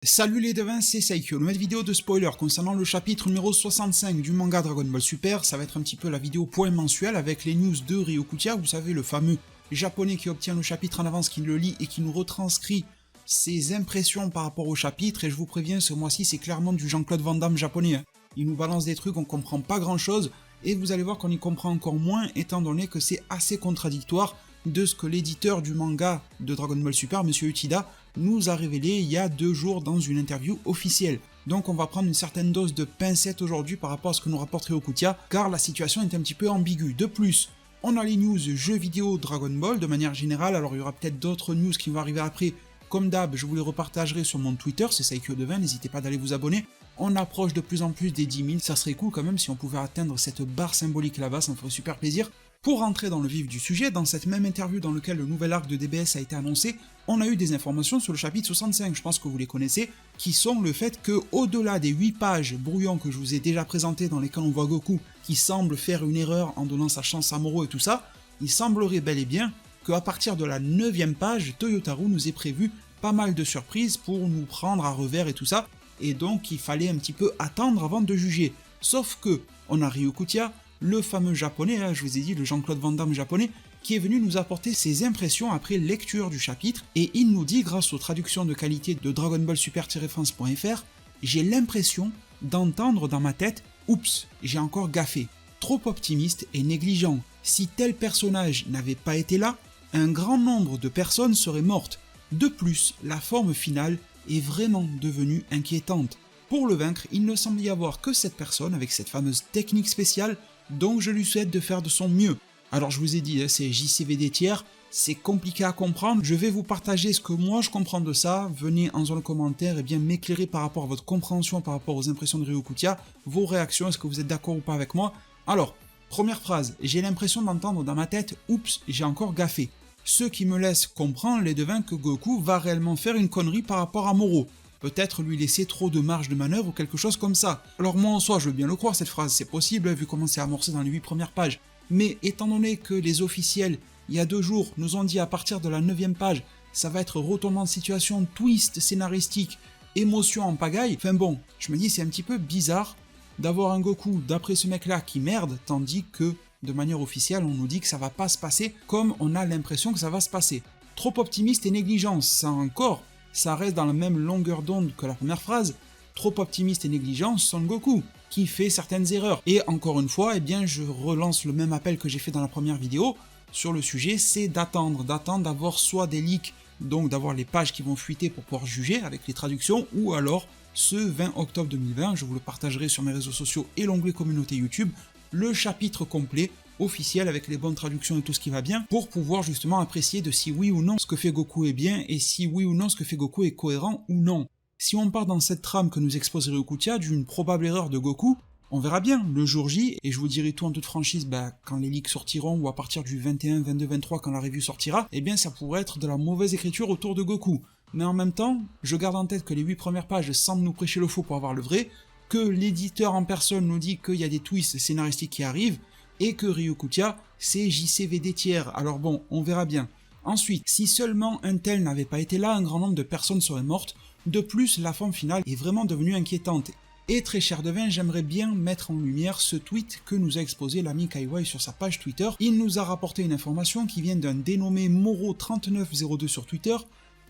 Salut les devins, c'est Saikyo, nouvelle vidéo de spoiler concernant le chapitre numéro 65 du manga Dragon Ball Super. Ça va être un petit peu la vidéo point mensuel avec les news de Ryokutia, vous savez, le fameux japonais qui obtient le chapitre en avance, qui le lit et qui nous retranscrit ses impressions par rapport au chapitre. Et je vous préviens, ce mois-ci c'est clairement du Jean-Claude Van Damme japonais, hein. Il nous balance des trucs, on comprend pas grand chose, et vous allez voir qu'on y comprend encore moins étant donné que c'est assez contradictoire de ce que l'éditeur du manga de Dragon Ball Super, Monsieur Uchida, nous a révélé il y a 2 jours dans une interview officielle. Donc on va prendre une certaine dose de pincette aujourd'hui par rapport à ce que nous rapporte Ryokutia, car la situation est un petit peu ambiguë. De plus, on a les news jeux vidéo Dragon Ball de manière générale, alors il y aura peut-être d'autres news qui vont arriver après. Comme d'hab, je vous les repartagerai sur mon Twitter, c'est Saikyo20, n'hésitez pas d'aller vous abonner. On approche de plus en plus des 10 000, ça serait cool quand même si on pouvait atteindre cette barre symbolique là-bas, ça me ferait super plaisir. Pour rentrer dans le vif du sujet, dans cette même interview dans laquelle le nouvel arc de DBS a été annoncé, on a eu des informations sur le chapitre 65, je pense que vous les connaissez, qui sont le fait que, au-delà des 8 pages brouillons que je vous ai déjà présentées dans lesquelles on voit Goku qui semble faire une erreur en donnant sa chance à Moro et tout ça, il semblerait bel et bien qu'à partir de la 9ème page, Toyotaru nous ait prévu pas mal de surprises pour nous prendre à revers et tout ça, et donc il fallait un petit peu attendre avant de juger. Sauf que, on a Ryokutia, le fameux japonais, je vous ai dit, le Jean-Claude Van Damme japonais, qui est venu nous apporter ses impressions après lecture du chapitre, et il nous dit, grâce aux traductions de qualité de Dragon Ball Super-France.fr, j'ai l'impression d'entendre dans ma tête « Oups, j'ai encore gaffé, trop optimiste et négligent. Si tel personnage n'avait pas été là, un grand nombre de personnes seraient mortes. De plus, la forme finale est vraiment devenue inquiétante. Pour le vaincre, il ne semble y avoir que cette personne avec cette fameuse technique spéciale, donc je lui souhaite de faire de son mieux. » Alors je vous ai dit, c'est JCVD tiers, c'est compliqué à comprendre, je vais vous partager ce que moi je comprends de ça, venez en zone commentaire et bien m'éclairer par rapport à votre compréhension, par rapport aux impressions de Ryokutia, vos réactions, est-ce que vous êtes d'accord ou pas avec moi. Alors, première phrase, j'ai l'impression d'entendre dans ma tête « Oups, j'ai encore gaffé », ce qui me laisse comprendre les devins que Goku va réellement faire une connerie par rapport à Moro. Peut-être lui laisser trop de marge de manœuvre ou quelque chose comme ça. Alors moi en soi je veux bien le croire cette phrase, c'est possible vu comment c'est amorcé dans les 8 premières pages. Mais étant donné que les officiels, il y a 2 jours, nous ont dit à partir de la 9ème page, ça va être retournement de situation, twist scénaristique, émotion en pagaille, enfin bon, je me dis c'est un petit peu bizarre d'avoir un Goku d'après ce mec là qui merde, tandis que de manière officielle on nous dit que ça va pas se passer comme on a l'impression que ça va se passer. Trop optimiste et négligent, ça encore, ça reste dans la même longueur d'onde que la première phrase, trop optimiste et négligent, Son Goku, qui fait certaines erreurs. Et encore une fois, eh bien, je relance le même appel que j'ai fait dans la première vidéo sur le sujet, c'est d'attendre d'avoir soit des leaks, donc d'avoir les pages qui vont fuiter pour pouvoir juger avec les traductions, ou alors ce 20 octobre 2020, je vous le partagerai sur mes réseaux sociaux et l'onglet communauté YouTube, le chapitre complet, officiel avec les bonnes traductions et tout ce qui va bien, pour pouvoir justement apprécier de si oui ou non ce que fait Goku est bien, et si oui ou non ce que fait Goku est cohérent ou non. Si on part dans cette trame que nous expose Ryokutia d'une probable erreur de Goku, on verra bien le jour J, et je vous dirai tout en toute franchise quand les leaks sortiront, ou à partir du 21, 22, 23 quand la review sortira, eh bien ça pourrait être de la mauvaise écriture autour de Goku. Mais en même temps, je garde en tête que les 8 premières pages semblent nous prêcher le faux pour avoir le vrai, que l'éditeur en personne nous dit qu'il y a des twists scénaristiques qui arrivent, et que Ryokutia, c'est JCVD tiers, alors bon, on verra bien. Ensuite, si seulement un tel n'avait pas été là, un grand nombre de personnes seraient mortes. De plus, la forme finale est vraiment devenue inquiétante. Et très cher devin, j'aimerais bien mettre en lumière ce tweet que nous a exposé l'ami Kaiwai sur sa page Twitter. Il nous a rapporté une information qui vient d'un dénommé Moro3902 sur Twitter,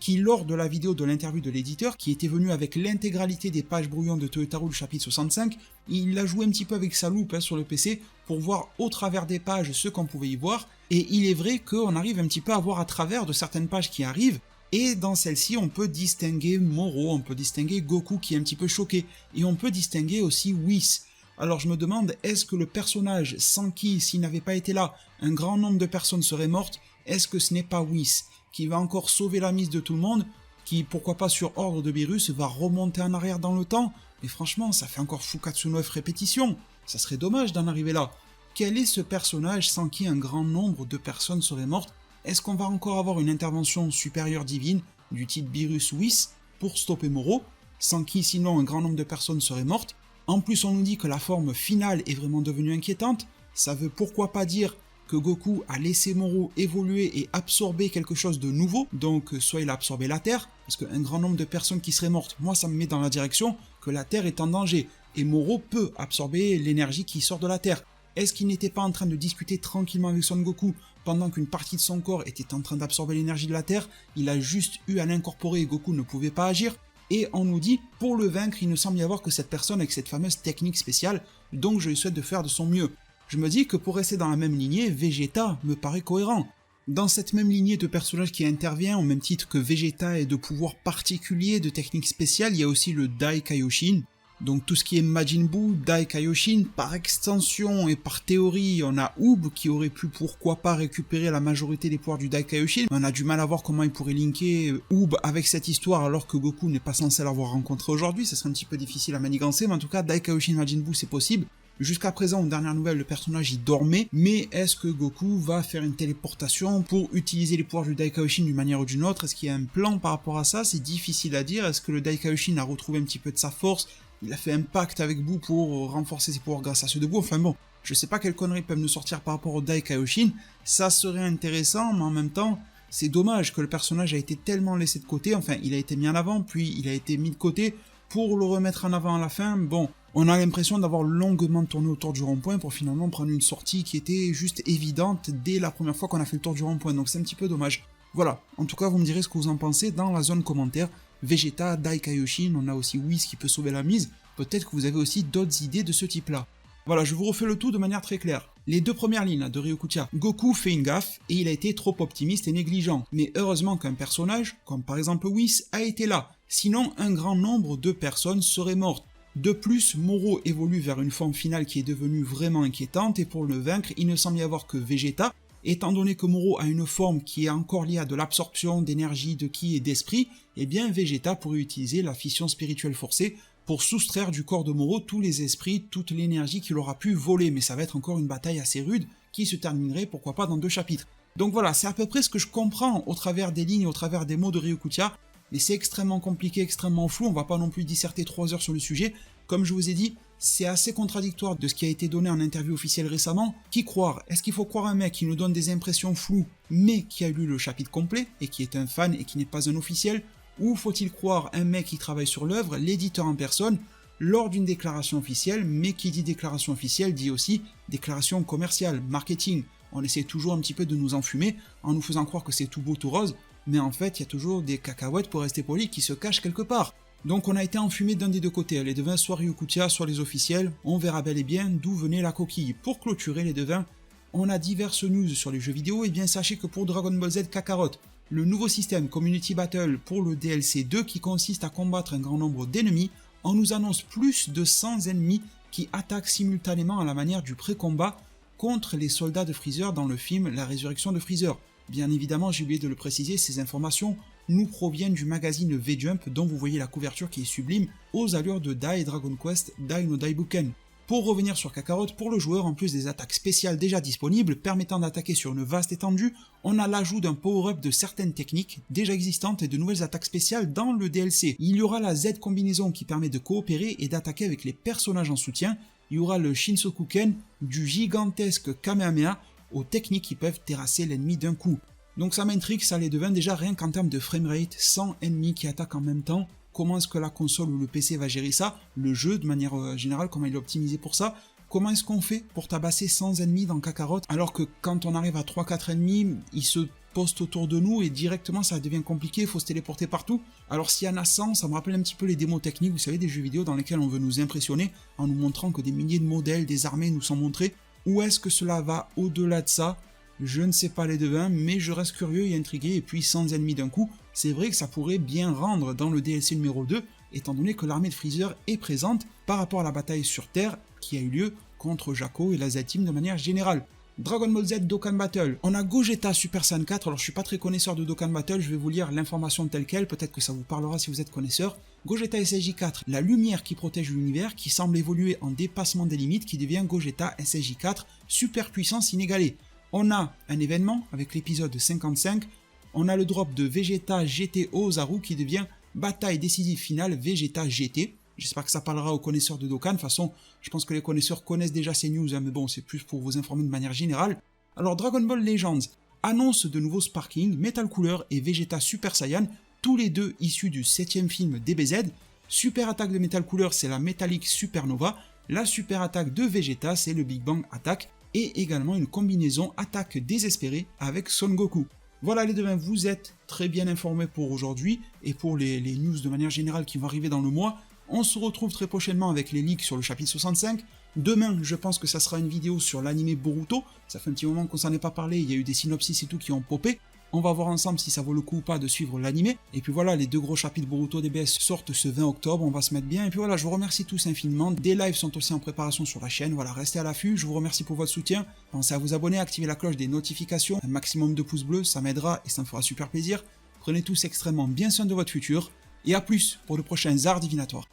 qui lors de la vidéo de l'interview de l'éditeur, qui était venu avec l'intégralité des pages brouillons de Toyotaru le chapitre 65, il a joué un petit peu avec sa loupe sur le PC pour voir au travers des pages ce qu'on pouvait y voir, et il est vrai qu'on arrive un petit peu à voir à travers de certaines pages qui arrivent, et dans celle-ci on peut distinguer Moro, on peut distinguer Goku qui est un petit peu choqué, et on peut distinguer aussi Whis. Alors je me demande, est-ce que le personnage sans qui, s'il n'avait pas été là, un grand nombre de personnes seraient mortes, est-ce que ce n'est pas Whis qui va encore sauver la mise de tout le monde, qui, pourquoi pas sur ordre de Beerus, va remonter en arrière dans le temps, mais franchement, ça fait encore Fukatsu 9 répétitions, ça serait dommage d'en arriver là. Quel est ce personnage sans qui un grand nombre de personnes seraient mortes? Est-ce qu'on va encore avoir une intervention supérieure divine, du type Beerus Whis, pour stopper Moro, sans qui sinon un grand nombre de personnes seraient mortes? En plus on nous dit que la forme finale est vraiment devenue inquiétante, ça veut pourquoi pas dire que Goku a laissé Moro évoluer et absorber quelque chose de nouveau, donc soit il a absorbé la Terre, parce qu'un grand nombre de personnes qui seraient mortes, moi ça me met dans la direction que la Terre est en danger, et Moro peut absorber l'énergie qui sort de la Terre. Est-ce qu'il n'était pas en train de discuter tranquillement avec Son Goku pendant qu'une partie de son corps était en train d'absorber l'énergie de la Terre? Il a juste eu à l'incorporer et Goku ne pouvait pas agir. Et on nous dit, pour le vaincre, il ne semble y avoir que cette personne avec cette fameuse technique spéciale, donc je lui souhaite de faire de son mieux. Je me dis que pour rester dans la même lignée, Vegeta me paraît cohérent. Dans cette même lignée de personnages qui intervient, au même titre que Vegeta est de pouvoirs particuliers, de techniques spéciales, il y a aussi le Dai Kaioshin. Donc tout ce qui est Majin Buu, Dai Kaioshin, par extension et par théorie, on a Oob qui aurait pu pourquoi pas récupérer la majorité des pouvoirs du Dai Kaioshin. On a du mal à voir comment il pourrait linker Oob avec cette histoire alors que Goku n'est pas censé l'avoir rencontré aujourd'hui, ça serait un petit peu difficile à manigancer, mais en tout cas Dai Kaioshin Majin Buu c'est possible. Jusqu'à présent, aux dernières nouvelles, le personnage y dormait, mais est-ce que Goku va faire une téléportation pour utiliser les pouvoirs du Dai Kaioshin d'une manière ou d'une autre? Est-ce qu'il y a un plan par rapport à ça? C'est difficile à dire. Est-ce que le Dai Kaioshin a retrouvé un petit peu de sa force? Il a fait un pacte avec Buu pour renforcer ses pouvoirs grâce à ceux de Buu. Enfin bon, je sais pas quelles conneries peuvent nous sortir par rapport au Dai Kaioshin. Ça serait intéressant, mais en même temps, c'est dommage que le personnage a été tellement laissé de côté. Enfin, il a été mis en avant, puis il a été mis de côté pour le remettre en avant à la fin. Bon, on a l'impression d'avoir longuement tourné autour du rond-point pour finalement prendre une sortie qui était juste évidente dès la première fois qu'on a fait le tour du rond-point. Donc c'est un petit peu dommage. Voilà, en tout cas vous me direz ce que vous en pensez dans la zone commentaire. Vegeta, Dai Kaioshin, on a aussi Whis qui peut sauver la mise. Peut-être que vous avez aussi d'autres idées de ce type-là. Voilà, je vous refais le tout de manière très claire. Les deux premières lignes de Ryokutia. Goku fait une gaffe et il a été trop optimiste et négligent. Mais heureusement qu'un personnage, comme par exemple Whis, a été là. Sinon, un grand nombre de personnes seraient mortes. De plus, Moro évolue vers une forme finale qui est devenue vraiment inquiétante et pour le vaincre, il ne semble y avoir que Vegeta. Étant donné que Moro a une forme qui est encore liée à de l'absorption d'énergie, de ki et d'esprit, eh bien Vegeta pourrait utiliser la fission spirituelle forcée pour soustraire du corps de Moro tous les esprits, toute l'énergie qu'il aura pu voler, mais ça va être encore une bataille assez rude qui se terminerait pourquoi pas dans 2 chapitres. Donc voilà, c'est à peu près ce que je comprends au travers des lignes, au travers des mots de Ryokutia, mais c'est extrêmement compliqué, extrêmement flou, on va pas non plus disserter 3 heures sur le sujet. Comme je vous ai dit, c'est assez contradictoire de ce qui a été donné en interview officielle récemment. Qui croire? Est-ce qu'il faut croire un mec qui nous donne des impressions floues, mais qui a lu le chapitre complet, et qui est un fan et qui n'est pas un officiel? Ou faut-il croire un mec qui travaille sur l'œuvre, l'éditeur en personne, lors d'une déclaration officielle, mais qui dit déclaration officielle dit aussi déclaration commerciale, marketing. On essaie toujours un petit peu de nous enfumer en nous faisant croire que c'est tout beau tout rose, mais en fait il y a toujours des cacahuètes pour rester poli qui se cachent quelque part. Donc on a été enfumé d'un des deux côtés, les devins soit Ryokutia, soit les officiels, on verra bel et bien d'où venait la coquille. Pour clôturer les devins, on a diverses news sur les jeux vidéo, et bien sachez que pour Dragon Ball Z Kakarot, le nouveau système Community Battle pour le DLC 2 qui consiste à combattre un grand nombre d'ennemis, on nous annonce plus de 100 ennemis qui attaquent simultanément à la manière du pré-combat contre les soldats de Freezer dans le film La Résurrection de Freezer. Bien évidemment, j'ai oublié de le préciser, ces informations nous proviennent du magazine V-Jump dont vous voyez la couverture qui est sublime aux allures de Dai Dragon Quest Dai no Daibuken. Pour revenir sur Kakarot, pour le joueur, en plus des attaques spéciales déjà disponibles permettant d'attaquer sur une vaste étendue, on a l'ajout d'un power-up de certaines techniques déjà existantes et de nouvelles attaques spéciales dans le DLC. Il y aura la Z combinaison qui permet de coopérer et d'attaquer avec les personnages en soutien. Il y aura le Shinsokuken, du gigantesque Kamehameha aux techniques qui peuvent terrasser l'ennemi d'un coup. Donc ça m'intrigue, ça les devint déjà rien qu'en termes de framerate, 100 ennemis qui attaquent en même temps. Comment est-ce que la console ou le PC va gérer ça? Le jeu, de manière générale, comment il est optimisé pour ça? Comment est-ce qu'on fait pour tabasser 100 ennemis dans Kakarot? Alors que quand on arrive à 3-4 ennemis, ils se postent autour de nous et directement ça devient compliqué, il faut se téléporter partout. Alors s'il y en a 100, ça me rappelle un petit peu les démos techniques, vous savez, des jeux vidéo dans lesquels on veut nous impressionner en nous montrant que des milliers de modèles, des armées nous sont montrés. Ou est-ce que cela va au-delà de ça? Je ne sais pas les devins, mais je reste curieux et intrigué, et puis 100 ennemis d'un coup, c'est vrai que ça pourrait bien rendre dans le DLC numéro 2, étant donné que l'armée de Freezer est présente par rapport à la bataille sur Terre qui a eu lieu contre Jaco et la Z-Team de manière générale. Dragon Ball Z Dokkan Battle, on a Gogeta Super Saiyan 4, alors je suis pas très connaisseur de Dokkan Battle, je vais vous lire l'information telle quelle, peut-être que ça vous parlera si vous êtes connaisseur. Gogeta SSJ4, la lumière qui protège l'univers, qui semble évoluer en dépassement des limites, qui devient Gogeta SSJ4, super puissance inégalée. On a un événement avec l'épisode 55, on a le drop de Vegeta GT Ozaru qui devient bataille décisive finale Vegeta GT. J'espère que ça parlera aux connaisseurs de Dokkan, de toute façon je pense que les connaisseurs connaissent déjà ces news, hein, mais bon c'est plus pour vous informer de manière générale. Alors Dragon Ball Legends annonce de nouveaux Sparking, Metal Cooler et Vegeta Super Saiyan, tous les deux issus du 7ème film DBZ. Super attaque de Metal Cooler, c'est la Metallic Supernova, la super attaque de Vegeta, c'est le Big Bang Attack, et également une combinaison attaque désespérée avec Son Goku. Voilà les deux, vous êtes très bien informés pour aujourd'hui, et pour les news de manière générale qui vont arriver dans le mois. On se retrouve très prochainement avec les leaks sur le chapitre 65. Demain, je pense que ça sera une vidéo sur l'anime Boruto. Ça fait un petit moment qu'on s'en est pas parlé, il y a eu des synopsis et tout qui ont popé. On va voir ensemble si ça vaut le coup ou pas de suivre l'anime. Et puis voilà, les 2 gros chapitres Boruto DBS sortent ce 20 octobre, on va se mettre bien. Et puis voilà, je vous remercie tous infiniment. Des lives sont aussi en préparation sur la chaîne, voilà, restez à l'affût. Je vous remercie pour votre soutien. Pensez à vous abonner, activer la cloche des notifications. Un maximum de pouces bleus, ça m'aidera et ça me fera super plaisir. Prenez tous extrêmement bien soin de votre futur. Et à plus pour de prochains arts divinatoires.